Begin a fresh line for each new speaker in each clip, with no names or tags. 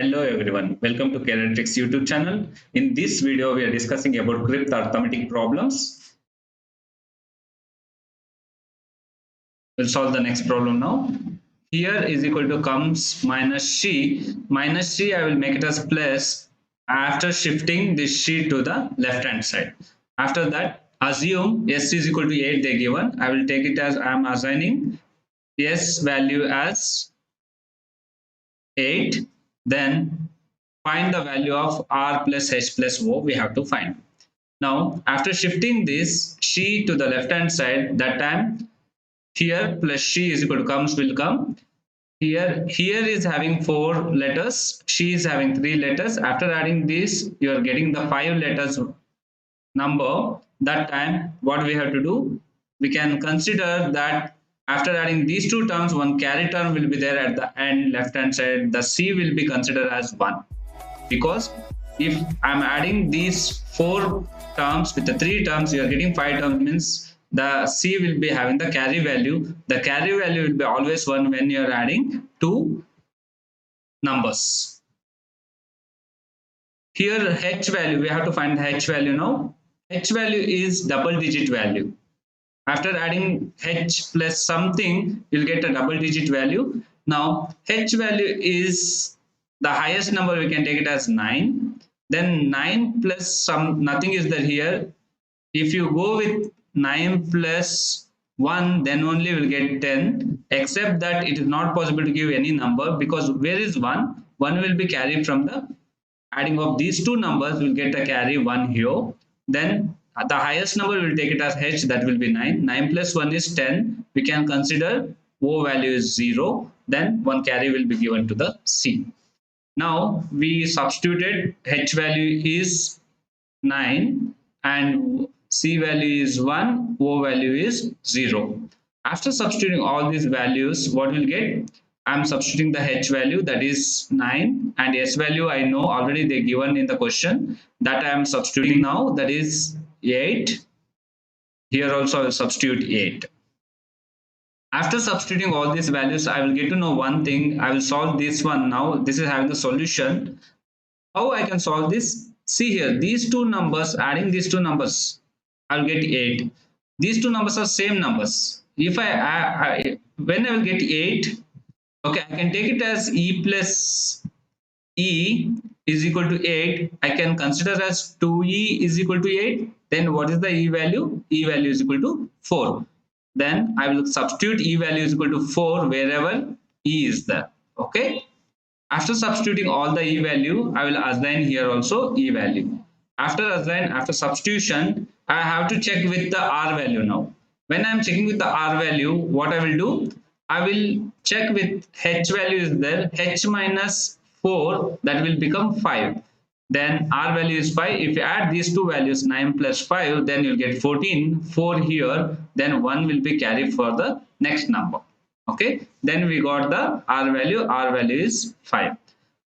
Hello everyone, welcome to CareerTricks YouTube channel. In this video, we are discussing about cryptarithmetic problems. We'll solve the next problem now. Here is equal to comes minus c. Minus c, I will make it as plus after shifting this c to the left hand side. After that, assume s is equal to 8 they given. I will take it as I am assigning s value as 8. Then find the value of r plus h plus o we have to find. Now after shifting this c to the left hand side, that time here plus c is equal to comes will come. Here is having 4 letters, c is having 3 letters. After adding this, you are getting the 5 letters number. That time what we have to do, we can consider that after adding these two terms, one carry term will be there at the end left hand side. The c will be considered as 1, because if I'm adding these 4 terms with the 3 terms, you are getting 5 terms, means the c will be having the carry value. The carry value will be always 1 when you are adding 2 numbers. Here h value, we have to find the h value now. H value is double digit value. After adding h plus something, you'll get a double digit value. Now h value is the highest number, we can take it as 9. Then 9 plus some nothing is there here. If you go with 9 plus 1, then only we'll get 10, except that it is not possible to give any number, because where is 1? 1 will be carried from the adding of these two numbers, will get a carry 1 here. Then the highest number will take it as h, that will be 9. 9 plus 1 is 10. We can consider o value is 0. Then one carry will be given to the c. Now we substituted h value is 9 and c value is 1, o value is 0. After substituting all these values, what we'll get? I'm substituting the h value, that is 9, and s value I know already they given in the question, that I am substituting now, that is 8. Here also I will substitute 8. After substituting all these values, I will get to know one thing. I will solve this one now. This is having the solution. How I can solve this? See here, these two numbers, adding these two numbers, I will get 8. These two numbers are same numbers. If when I will get 8, okay, I can take it as e plus e is equal to 8. I can consider as 2e is equal to 8. Then what is the e value? E value is equal to 4. Then I will substitute e value is equal to 4 wherever e is there. Okay. After substituting all the e value, I will assign here also e value. After substitution, I have to check with the r value now. When I am checking with the r value, what I will do? I will check with h value is there. H minus 4, that will become 5. Then r value is 5. If you add these two values, 9 plus 5, then you'll get 14. 4 here, then 1 will be carried for the next number. Okay, then we got the r value is 5.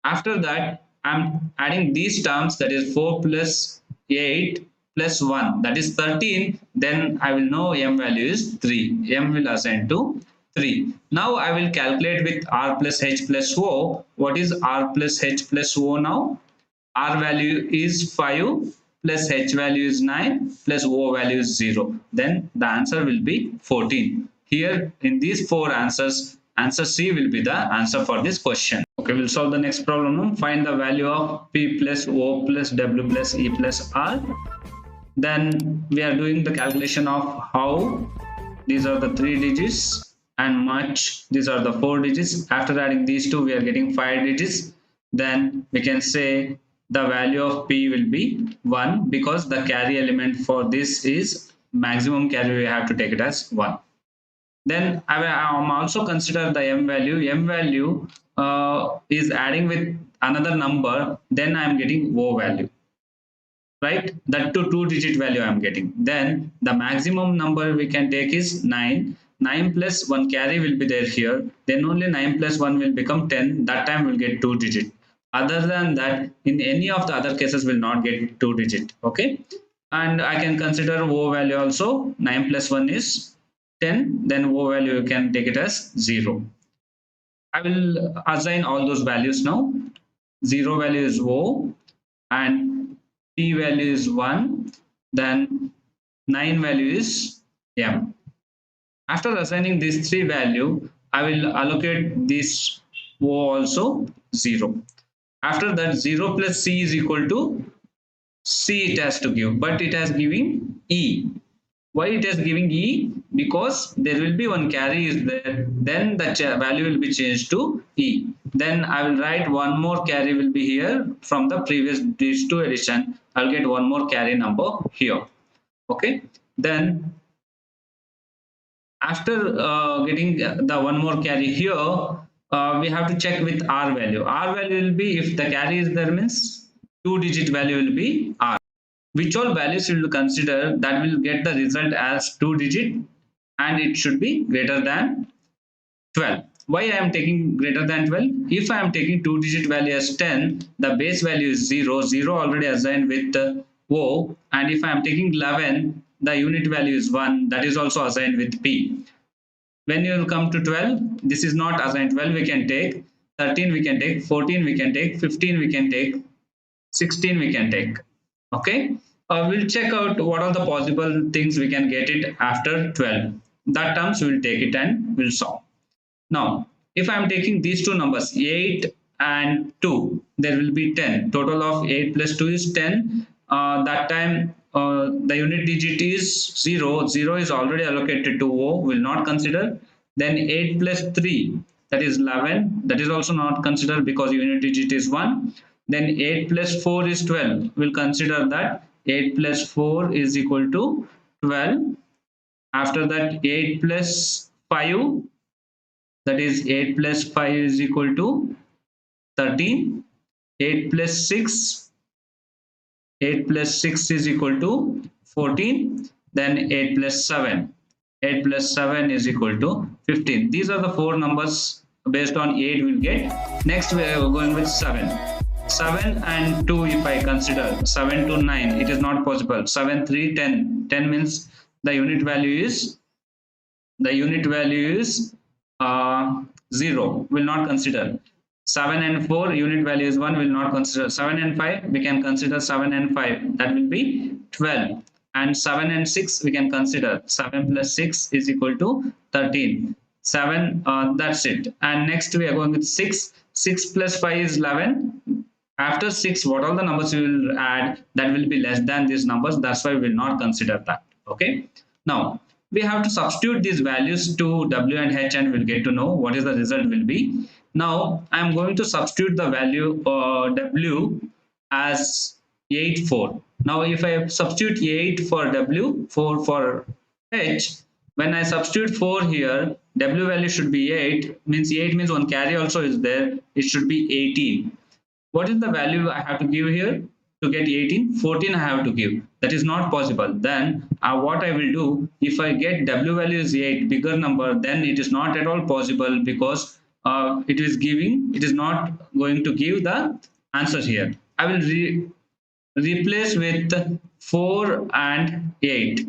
After that, I'm adding these terms, that is 4 plus 8 plus 1, that is 13. Then I will know m value is 3. M will assign to 3. Now I will calculate with r plus h plus o. What is r plus h plus o now? R value is 5 plus h value is 9 plus o value is 0. Then the answer will be 14. Here in these 4 answers, answer C will be the answer for this question. Okay, we'll solve the next problem now. Find the value of P plus O plus W plus E plus R. Then we are doing the calculation of how these are the 3 digits and much these are the 4 digits. After adding these two, we are getting 5 digits. Then we can say the value of P will be 1, because the carry element for this is maximum carry, we have to take it as 1. Then I am also consider the m value. M value is adding with another number, then I am getting O value, right? That to 2-digit value I am getting. Then the maximum number we can take is 9. 9 plus 1 carry will be there here. Then only 9 plus 1 will become 10. That time we'll get 2-digit. Other than that, in any of the other cases will not get 2-digit. Okay. And I can consider O value also. 9 plus 1 is 10. Then O value you can take it as 0. I will assign all those values now. 0 value is O, and P value is 1, then 9 value is M. After assigning these three value, I will allocate this O also 0. After that, 0 plus C is equal to C it has to give, but it has given E. Why it is giving E? Because there will be one carry is there, then the value will be changed to E. Then I will write one more carry will be here from the previous these two addition. I'll get one more carry number here. Okay. Then after getting the one more carry here, we have to check with R value. R value will be, if the carry is there means 2-digit value will be R. Which all values you will consider that will get the result as 2-digit, and it should be greater than 12. Why I am taking greater than 12? If I am taking 2-digit value as 10, the base value is 0. 0 already assigned with O, and if I am taking 11, the unit value is 1. That is also assigned with P. When you will come to 12, this is not assigned. 12 we can take, 13 we can take, 14 we can take, 15 we can take, 16 we can take. Okay, we'll check out what are the possible things we can get it after 12. That terms we'll take it and we'll solve. Now, if I'm taking these two numbers 8 and 2, there will be 10. Total of 8 plus 2 is 10. That time the unit digit is 0. 0 is already allocated to O, will not consider. Then 8 plus 3, that is 11. That is also not considered because unit digit is 1. Then 8 plus 4 is 12. We'll consider that 8 plus 4 is equal to 12. After that, 8 plus 5, that is 8 plus 5 is equal to 13. 8 plus 6, 8 plus 6 is equal to 14. Then 8 plus 7, 8 plus 7 is equal to 15. These are the four numbers based on 8 we'll get. Next we are going with 7. 7 and 2, if I consider 7 to 9, it is not possible. 7, 3, 10. 10 means the unit value is 0, will not consider. 7 and 4, unit value is 1, will not consider. 7 and 5, we can consider 7 and 5, that will be 12. And 7 and 6, we can consider 7 plus 6 is equal to 13. 7, that's it. And next we are going with 6. 6 plus 5 is 11. After 6, what all the numbers we will add, that will be less than these numbers. That's why we will not consider that. Okay. Now, we have to substitute these values to W and H, and we'll get to know what is the result will be. Now, I am going to substitute the value W as 8, 4. Now, if I substitute 8 for W, 4 for H, when I substitute 4 here, W value should be 8, means 8 means one carry also is there, it should be 18. What is the value I have to give here to get 18? 14 I have to give. That is not possible. Then what I will do, if I get W value is 8, bigger number, then it is not at all possible because it is not going to give the answer here. I will replace with 4 and 8.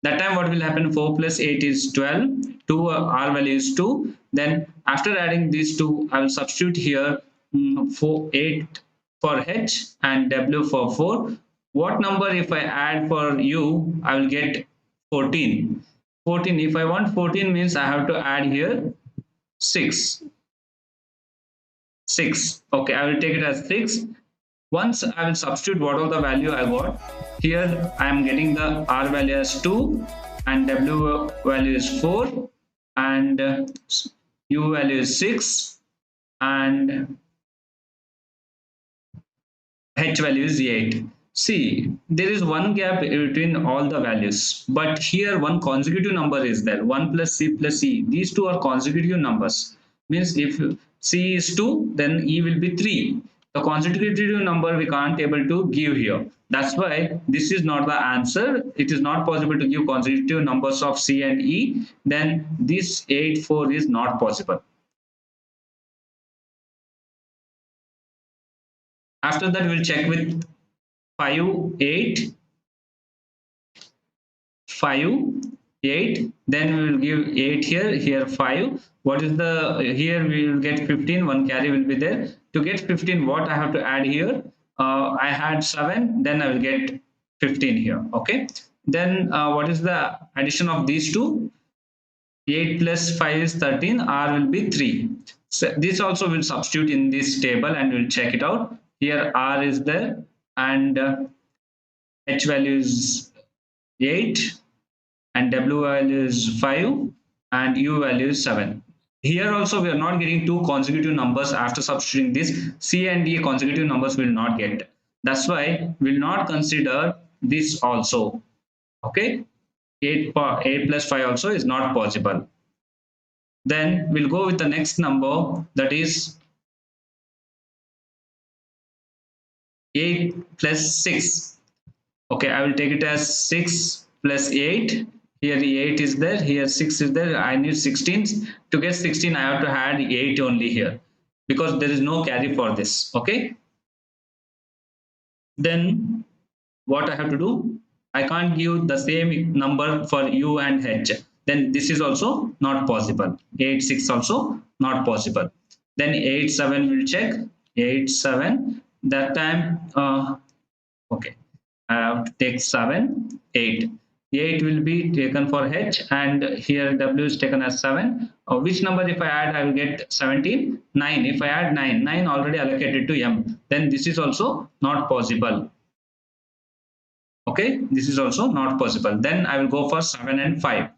That time what will happen? 4 plus 8 is 12. 2 R value is 2. Then after adding these two, I will substitute here 8 for H and W for 4. What number if I add for U, I will get 14. 14. If I want 14 means I have to add here 6. 6. Okay, I will take it as 6. Once I will substitute what all the value I got. Here I am getting the R value as 2 and W value is 4 and U value is 6 and H value is 8. See, there is one gap between all the values, but here one consecutive number is there, 1 plus C plus E. These two are consecutive numbers. Means if C is 2, then E will be 3. The consecutive number we can't able to give here. That's why this is not the answer. It is not possible to give consecutive numbers of C and E. Then this 8, 4 is not possible. After that, we'll check with 5, 8, 5, 8. Then we will give 8 here, here 5. What is the, here we will get 15, one carry will be there. To get 15, what I have to add here? I had 7, then I will get 15 here. Okay. Then what is the addition of these two? 8 plus 5 is 13. R will be 3. So this also will substitute in this table and we'll check it out. Here R is there and H value is 8 and W value is 5 and U value is 7. Here also we are not getting two consecutive numbers after substituting this. C and D consecutive numbers will not get. That's why we'll not consider this also. Okay, 8 plus 5 also is not possible. Then we'll go with the next number, that is 8 plus 6. Okay, I will take it as 6 plus 8. Here 8 is there, here 6 is there. I need 16. To get 16, I have to add 8 only here because there is no carry for this. Okay. Then what I have to do? I can't give the same number for U and H. Then this is also not possible. 8, 6 also not possible. Then 8, 7 will check. 8, 7. That time, okay. I have to take 7, 8. 8 will be taken for H and here W is taken as 7. Which number if I add, I will get 17? 9. If I add 9, 9 already allocated to M. Then this is also not possible. Okay, this is also not possible. Then I will go for 7 and 5.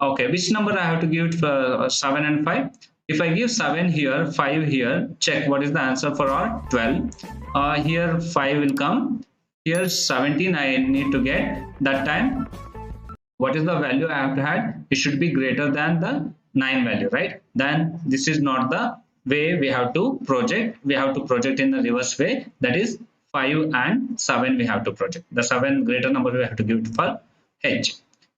Okay, which number I have to give it for 7 and 5? If I give 7 here, 5 here, check what is the answer for all? 12. Here 5 will come. Here 17 I need to get. That time, what is the value I have to add? It should be greater than the 9 value, right? Then this is not the way we have to project. We have to project in the reverse way. That is 5 and 7 we have to project. The 7 greater number we have to give it for H.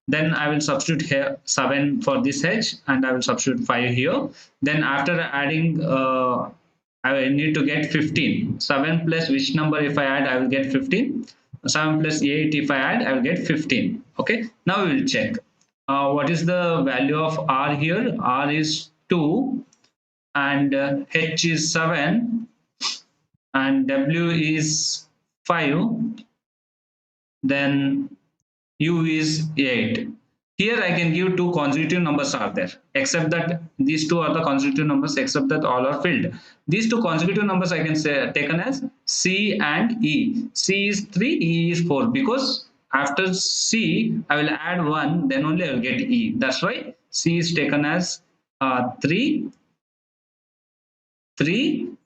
Then I will substitute here 7 for this H and I will substitute 5 here. Then after adding, I will need to get 15. 7 plus which number if I add, I will get 15. 7 plus 8 if I add, I will get 15. Okay. Now we will check. What is the value of R here? R is 2 and H is 7 and W is 5. Then U is 8. Here I can give two consecutive numbers are there, except that these two are the consecutive numbers, except that all are filled. These two consecutive numbers I can say taken as C and E. C is 3, E is 4, because after C I will add 1, then only I will get E. That's why C is taken as 3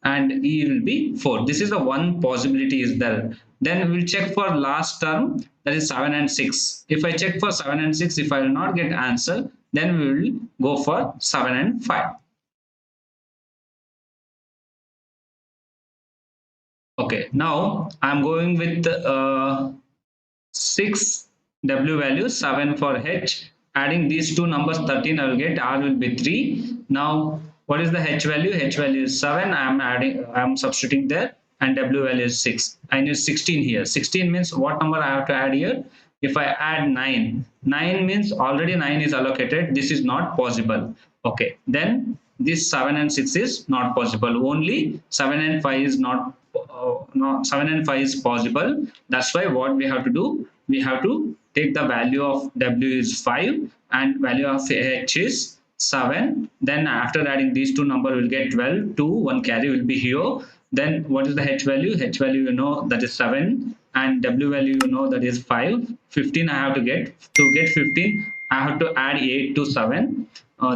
and E will be 4. This is the one possibility is there. Then we'll check for last term, that is 7 and 6. If I check for 7 and 6, if I will not get answer, then we will go for 7 and 5. Okay, now I'm going with 6 W value, 7 for H. Adding these two numbers 13, I will get R will be 3. Now what is the H value? H value is 7. I'm substituting there, and W value is 6. I need 16 here. 16 means what number I have to add here? If I add 9, 9 means already 9 is allocated. This is not possible. Okay, then this 7 and 6 is not possible. Only 7 and 5 is not. 7 and 5 is possible. That's why what we have to do? We have to take the value of W is 5 and value of H is 7. Then after adding these two numbers, we'll get 12. 2, 1 carry will be here. Then what is the H value? H value, you know, that is 7, and W value, you know, that is 5. 15 I have to get. To get 15, I have to add 8 to 7.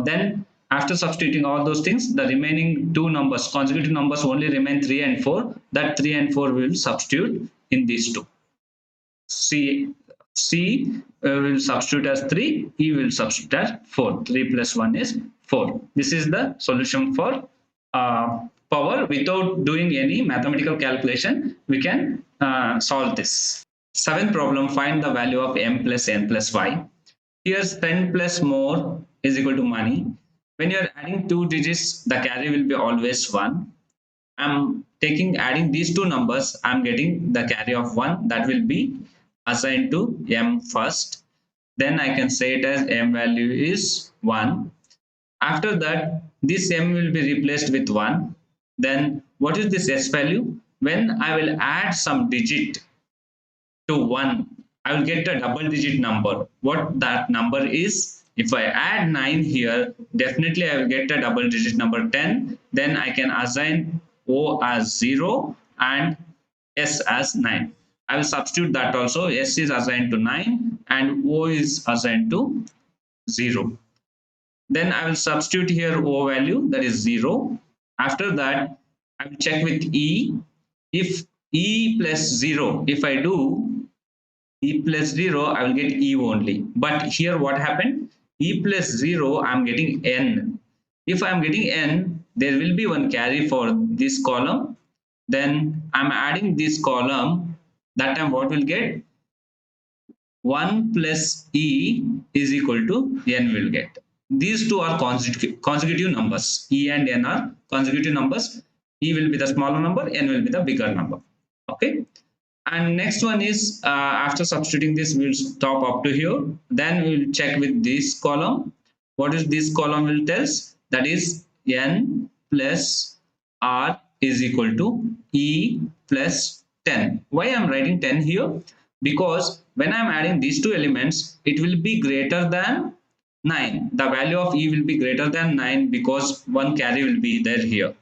Then after substituting all those things, the remaining two numbers, consecutive numbers, only remain 3 and 4. That 3 and 4 will substitute in these two. C will substitute as 3, E will substitute as 4. 3 plus 1 is 4. This is the solution for power. Without doing any mathematical calculation, we can solve this. Seventh problem, find the value of M plus N plus Y. Here spend plus more is equal to money. When you are adding two digits, the carry will be always 1. I'm adding these two numbers, I'm getting the carry of 1. That will be assigned to M first. Then I can say it as M value is 1. After that, this M will be replaced with 1. Then what is this S value? When I will add some digit to 1, I will get a double digit number. What that number is? If I add 9 here, definitely I will get a double digit number 10. Then I can assign O as 0 and S as 9. I will substitute that also. S is assigned to 9 and O is assigned to 0. Then I will substitute here O value, that is 0. After that, I will check with E. If E plus 0, if I do E plus 0, I will get E only. But here what happened? E plus 0, I am getting N. If I am getting N, there will be one carry for this column. Then I am adding this column. That time what will get? 1 plus E is equal to N will get. These two are consecutive numbers. E and N are consecutive numbers. E will be the smaller number, N will be the bigger number. Okay. And next one is after substituting this, we'll stop up to here. Then we'll check with this column. What is this column will tell us? That is N plus R is equal to E plus 10. Why I'm writing 10 here? Because when I'm adding these two elements, it will be greater than 9. The value of E will be greater than 9 because one carry will be there here.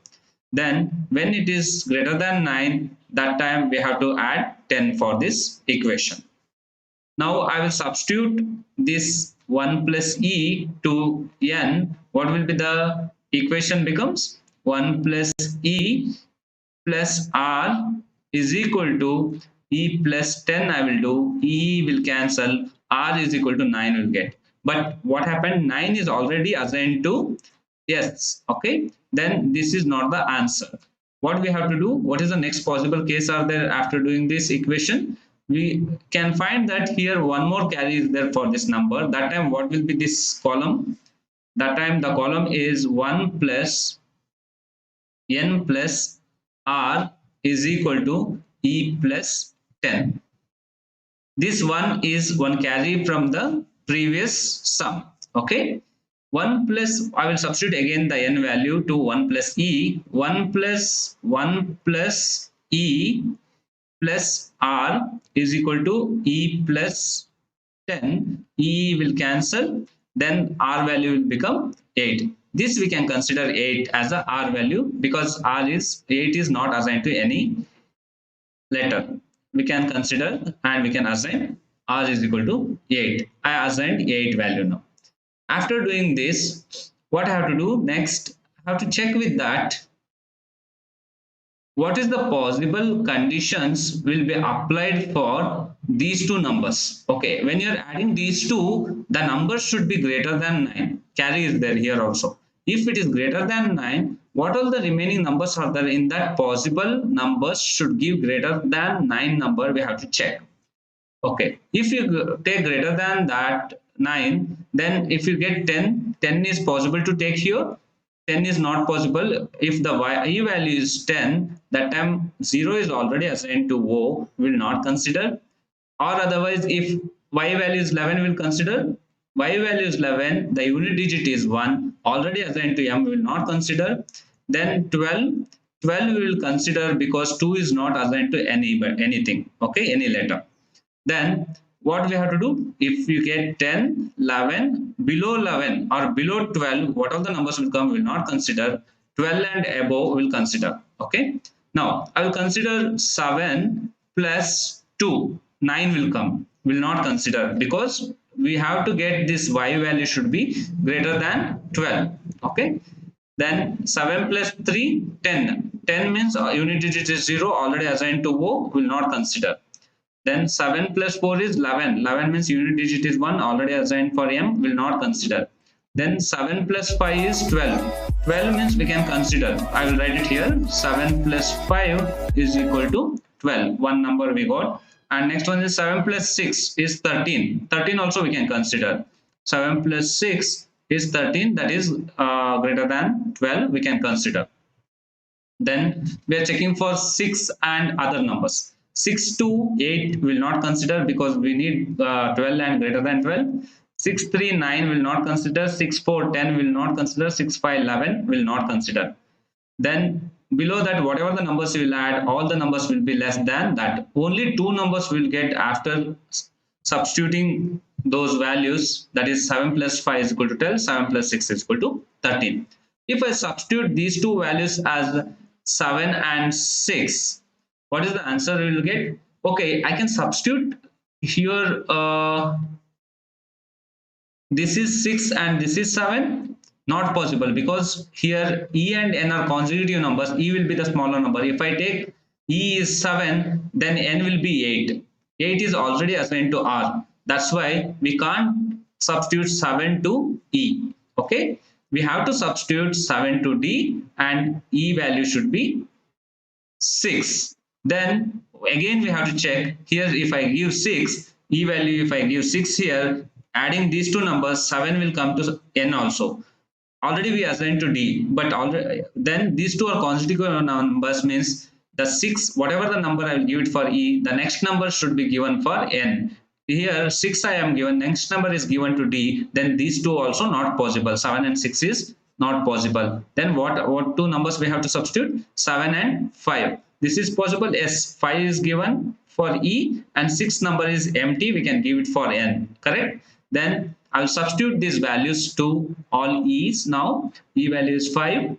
Then when it is greater than 9, that time we have to add 10 for this equation. Now I will substitute this 1 plus E to N. What will be the equation becomes? 1 plus E plus R is equal to E plus 10 I will do. E will cancel. R is equal to 9 will get. But what happened? 9 is already assigned to yes. Okay. Then this is not the answer. What we have to do? What is the next possible case are there after doing this equation? We can find that here one more carry is there for this number. That time what will be this column? That time the column is 1 plus N plus R is equal to E plus 10. This one is one carry from the previous sum. Okay. 1 plus, I will substitute again the N value to 1 plus E. 1 plus 1 plus E plus R is equal to E plus 10. E will cancel. Then R value will become 8. This we can consider 8 as a R value because R is 8 is not assigned to any letter. We can consider and we can assign R is equal to 8. I assigned 8 value now. After doing this, what I have to do next? I have to check with that what is the possible conditions will be applied for these two numbers. Okay, when you're adding these two, the numbers should be greater than 9. Carry is there here also. If it is greater than 9, what all the remaining numbers are there in that possible numbers should give greater than 9 number we have to check. Okay, if you take greater than that 9, then if you get 10, 10 is possible to take here. 10 is not possible. If the Y value is 10, that time 0 is already assigned to O, will not consider. Or otherwise, if Y value is 11, will consider. Y value is 11, the unit digit is 1, already assigned to M, will not consider. Then 12, 12 we will consider because 2 is not assigned to anything, okay, any letter. Then what we have to do? If you get 10, 11, below 11 or below 12, what all the numbers will come will not consider. 12 and above will consider. Okay. Now I will consider 7 plus 2, 9 will come, will not consider because we have to get this Y value should be greater than 12. Okay. Then 7 plus 3, 10. 10 means unit digit is 0, already assigned to O, will not consider. Then 7 plus 4 is 11. 11 means unit digit is 1, already assigned for M, will not consider. Then 7 plus 5 is 12. 12 means we can consider. I will write it here. 7 plus 5 is equal to 12. One number we got. And next one is 7 plus 6 is 13. 13 also we can consider. 7 plus 6 is 13. That is greater than 12. We can consider. Then we are checking for 6 and other numbers. 6 to 8 will not consider because we need 12 and greater than 12. 6, 3, 9 will not consider. 6, 4, 10 will not consider. 6, 5, 11 will not consider. Then below that, whatever the numbers you will add, all the numbers will be less than that. Only two numbers will get after substituting those values, that is 7 plus 5 is equal to 12, 7 plus 6 is equal to 13. If I substitute these two values as 7 and 6, what is the answer we will get? Okay, I can substitute here, this is 6 and this is 7. Not possible, because here E and N are consecutive numbers. E will be the smaller number. If I take E is 7, then N will be 8. 8 is already assigned to R. That's why we can't substitute 7 to E. Okay, we have to substitute 7 to D, and E value should be 6. Then again we have to check here. If I give 6 E value, if I give 6 here, adding these two numbers, 7 will come to N also. Already we assigned to D, but already then these two are consecutive numbers, means the 6, whatever the number I will give it for E, the next number should be given for N. Here 6 I am given, next number is given to D, then these two also not possible. 7 and 6 is not possible. Then what two numbers we have to substitute? 7 and 5. This is possible. Yes, 5 is given for E and 6 number is empty, we can give it for N, correct? Then I will substitute these values to all E's. Now E value is 5,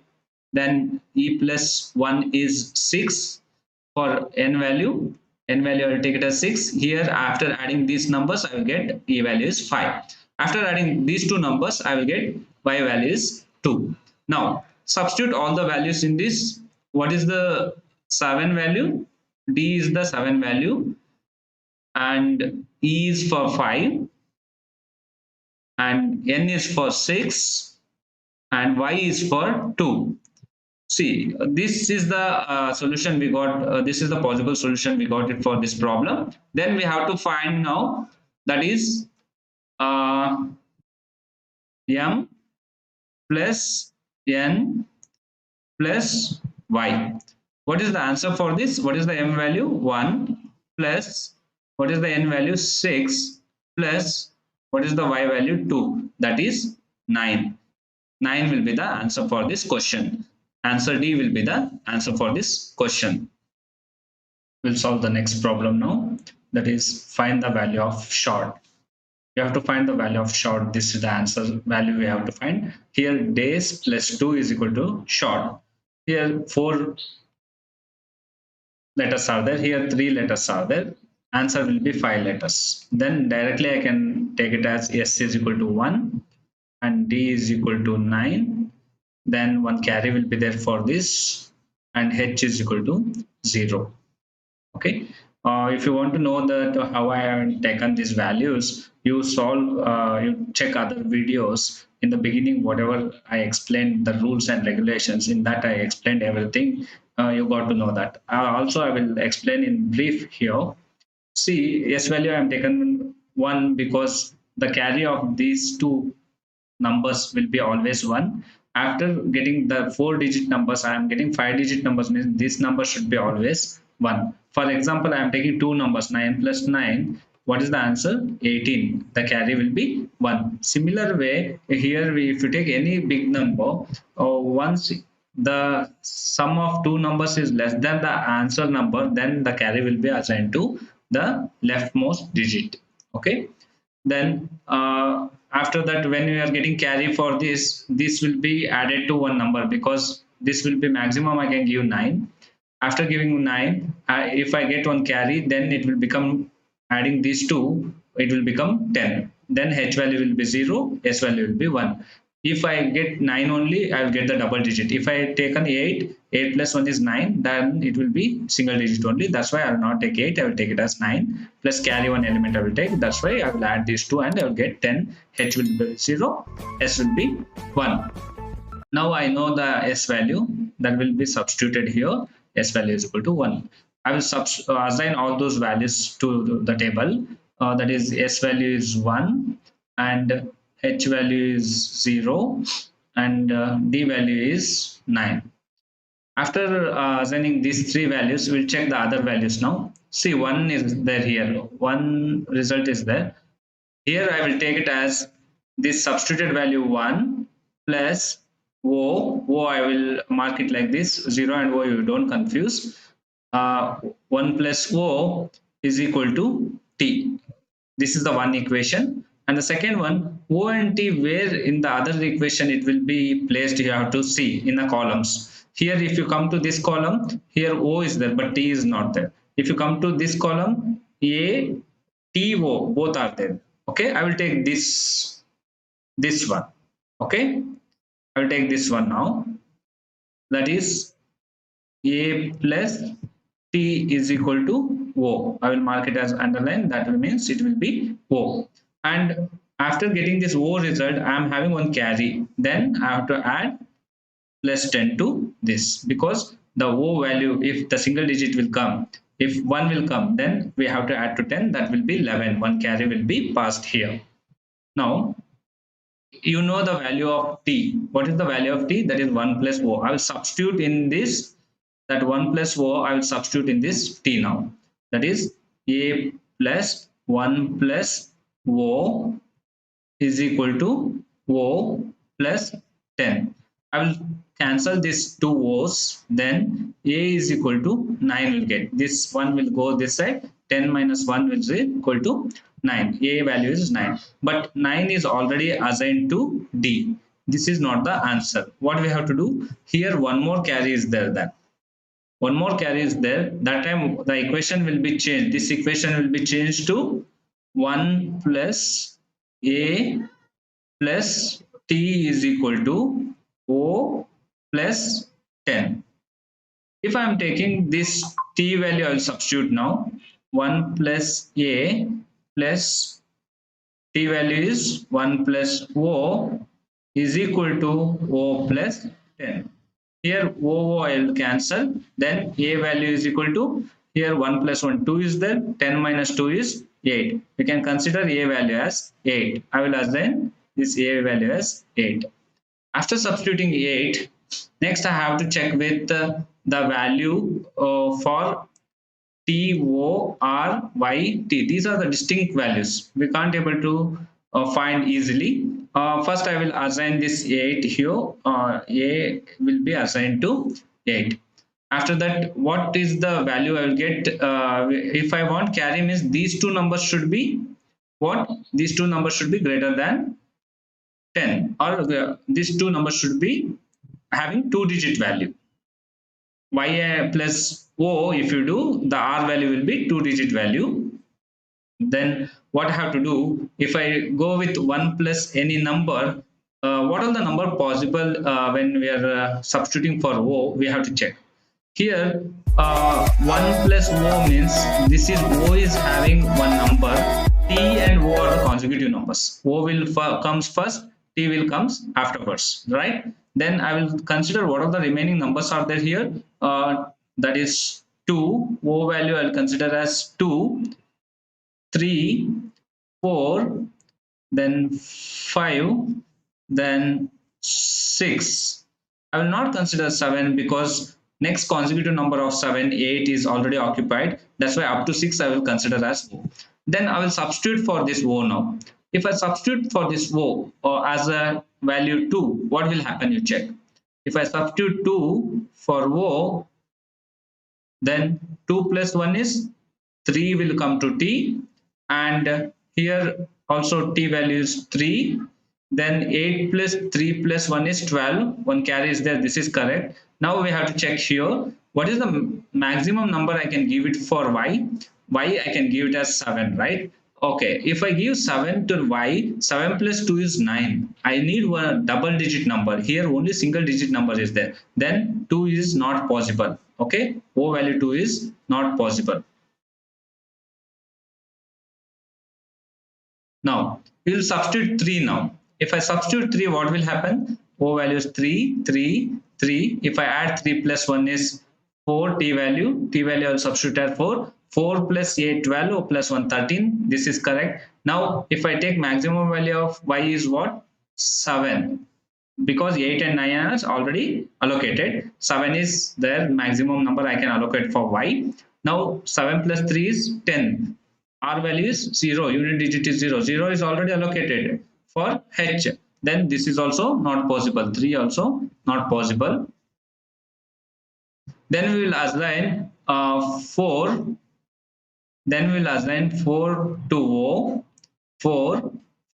then E plus 1 is 6 for N value. N value I will take it as 6. Here after adding these numbers I will get E value is 5. After adding these two numbers I will get Y value is 2. Now substitute all the values in this. What is the 7 value? D is the 7 value, and E is for 5, and N is for 6, and Y is for 2. See, this is the solution we got. This is the possible solution we got it for this problem. Then we have to find now, that is M plus N plus Y. What is the answer for this? What is the M value? 1 plus, what is the N value? 6 plus, what is the Y value? 2. That is 9. 9 will be the answer for this question. Answer D will be the answer for this question. We'll solve the next problem now. That is, find the value of short. You have to find the value of short. This is the answer value we have to find. Here days plus 2 is equal to short. Here 4 letters are there. Here 3 letters are there. Answer will be 5 letters. Then directly I can take it as S is equal to 1 and D is equal to 9. Then one carry will be there for this, and H is equal to 0. Okay. If you want to know that how I have taken these values, you solve, you check other videos. In the beginning, whatever I explained, the rules and regulations, in that I explained everything. You got to know that. Also, I will explain in brief here. See, S value I am taken 1 because the carry of these two numbers will be always 1. After getting the 4-digit numbers, I am getting 5-digit numbers, means this number should be always 1. For example, I am taking two numbers, 9 plus 9. What is the answer? 18. The carry will be 1. Similar way, here if you take any big number, once the sum of two numbers is less than the answer number, then the carry will be assigned to the leftmost digit. Okay. Then after that, when you are getting carry for this will be added to one number, because this will be maximum I can give 9. After giving 9, if I get one carry, then it will become, adding these two, it will become 10. Then H value will be 0, S value will be 1. If I get 9 only, I will get the double digit. If I take an 8, 8 plus 1 is 9, then it will be single digit only. That's why I will not take 8, I will take it as 9. Plus carry one element I will take. That's why I will add these two and I will get 10. H will be 0, S will be 1. Now I know the S value, that will be substituted here. S value is equal to 1. I will assign all those values to the table. That is, S value is 1 and H value is 0 and D value is 9. After assigning these three values, we'll check the other values now. See, 1 is there here. 1 result is there. Here I will take it as this substituted value 1 plus O I will mark it like this, 0 and O you don't confuse. 1 plus O is equal to T. This is the one equation. And the second one, O and T, where in the other equation it will be placed, you have to see in the columns. Here, if you come to this column, here O is there, but T is not there. If you come to this column, A, T, O, both are there. Okay, I will take this one. Okay, I will take this one now. That is A plus T is equal to O. I will mark it as underline. That will means it will be O. And after getting this O result, I am having one carry. Then I have to add plus 10 to this, because the O value, if the single digit will come, if 1 will come, then we have to add to 10. That will be 11. One carry will be passed here. Now, you know the value of T. What is the value of T? That is 1 plus O. I will substitute in this, that 1 plus O, I will substitute in this T now. That is A plus 1 plus O is equal to O plus 10. I will cancel these two O's, then A is equal to 9 will get. This one will go this side, 10 minus 1 will be equal to 9. A value is 9. But 9 is already assigned to D. This is not the answer. What we have to do? Here one more carry is there then. One more carry is there. That time the equation will be changed. This equation will be changed to 1 plus A plus T is equal to O plus 10. If I am taking this T value, I will substitute now. 1 plus A plus T value is 1 plus O is equal to O plus 10. Here O I will cancel. Then A value is equal to, here 1 plus 1, 2 is there. 10 minus 2 is 8. We can consider A value as 8. I will assign this A value as 8. After substituting 8, next I have to check with the value for T, O, R, Y, T. These are the distinct values. We can't able to find easily. First, I will assign this 8 here. A will be assigned to 8. After that, what is the value I will get? If I want carry, means these two numbers should be what? These two numbers should be greater than 10, or these two numbers should be having 2-digit value. Y plus O, if you do, the R value will be 2-digit value. Then what I have to do, if I go with 1 plus any number, what are the number possible when we are substituting for O, we have to check. Here 1 plus O means this is O is having one number, T and O are the consecutive numbers. O will comes first, T will comes afterwards, right? Then I will consider what are the remaining numbers are there here. That is 2, O value I will consider as 2, 3, 4, then 5, then 6. I will not consider 7 because next consecutive number of 7, 8 is already occupied. That's why up to 6 I will consider as O. Then I will substitute for this O now. If I substitute for this O as a value 2, what will happen? You check. If I substitute 2 for O, then 2 plus 1 is 3 will come to T, and here also T value is 3. Then 8 plus 3 plus 1 is 12. One carry is there. This is correct. Now we have to check here. What is the maximum number I can give it for Y? Y I can give it as 7, right? Okay, if I give 7 to Y, 7 plus 2 is 9. I need one double digit number. Here only single digit number is there. Then 2 is not possible. Okay, O value 2 is not possible. Now, we will substitute 3 now. If I substitute 3, what will happen? O value is 3, 3, 3. If I add 3 plus 1 is 4, T value I will substitute as 4. 4 plus 8, 12, O plus 1, 13. This is correct. Now, if I take maximum value of Y is what? 7. Because 8 and 9 are already allocated. 7 is the maximum number I can allocate for Y. Now, 7 plus 3 is 10. R value is 0, unit digit is 0. 0 is already allocated for H. then this is also not possible. 3 also not possible. Then we will assign 4. Then we will assign 4 to O. 4,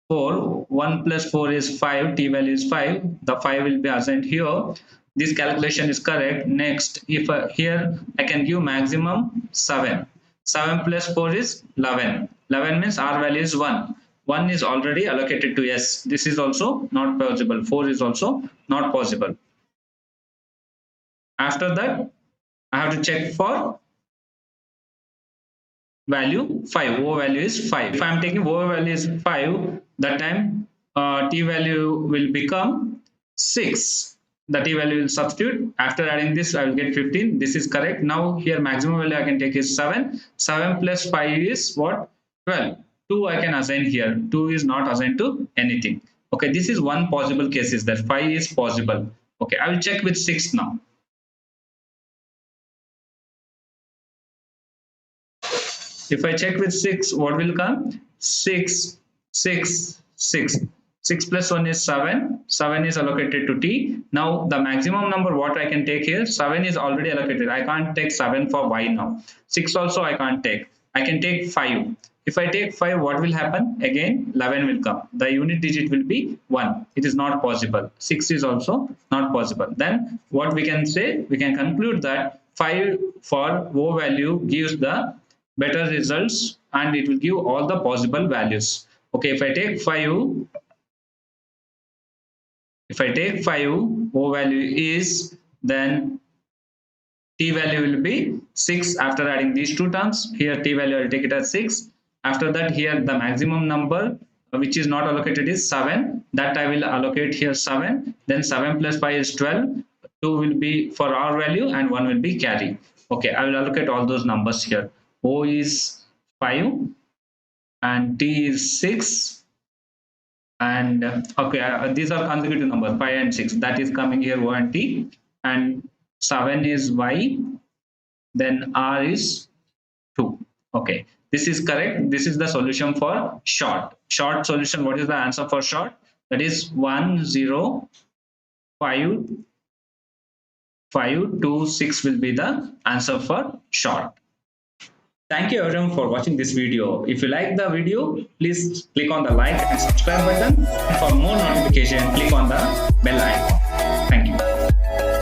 1 plus 4 is 5, t value is 5. The 5 will be assigned here. This calculation is correct. Next, if here I can give maximum 7. 7 plus 4 is 11. 11 means R value is 1. 1 is already allocated to S. This is also not possible. 4 is also not possible. After that, I have to check for value 5. O value is 5. If I am taking O value is 5, that time t value will become 6. The t value will substitute. After adding this, I will get 15. This is correct. Now here maximum value I can take is 7. 7 plus 5 is what? 12. 2 I can assign here. 2 is not assigned to anything. Okay, this is one possible case, is that 5 is possible. Okay, I will check with 6 now. If I check with 6, what will come? 6, 6, 6. 6 plus 1 is 7. 7 is allocated to t. Now the maximum number what I can take here, 7 is already allocated. I can't take 7 for y now. 6 also I can't take. I can take 5. If I take 5, what will happen? Again 11 will come. The unit digit will be 1. It is not possible. 6 is also not possible. Then what we can say? We can conclude that 5 for O value gives the better results and it will give all the possible values. Okay, if I take 5, O value is, then t value will be 6 after adding these two terms. Here t value I will take it as 6. After that, here the maximum number which is not allocated is 7. That I will allocate here 7. Then 7 plus 5 is 12. 2 will be for R value and 1 will be carry. Okay, I will allocate all those numbers here. O is 5 and t is 6. And okay, these are consecutive numbers 5 and 6. That is coming here O and t. And 7 is y. Then R is 2. Okay, this is correct. This is the solution for short. Short solution. What is the answer for short? That is 1 0 5 5 2 6 will be the answer for short. Thank you everyone for watching this video. If you like the video, please click on the like and subscribe button. And for more notification, click on the bell icon. Thank you.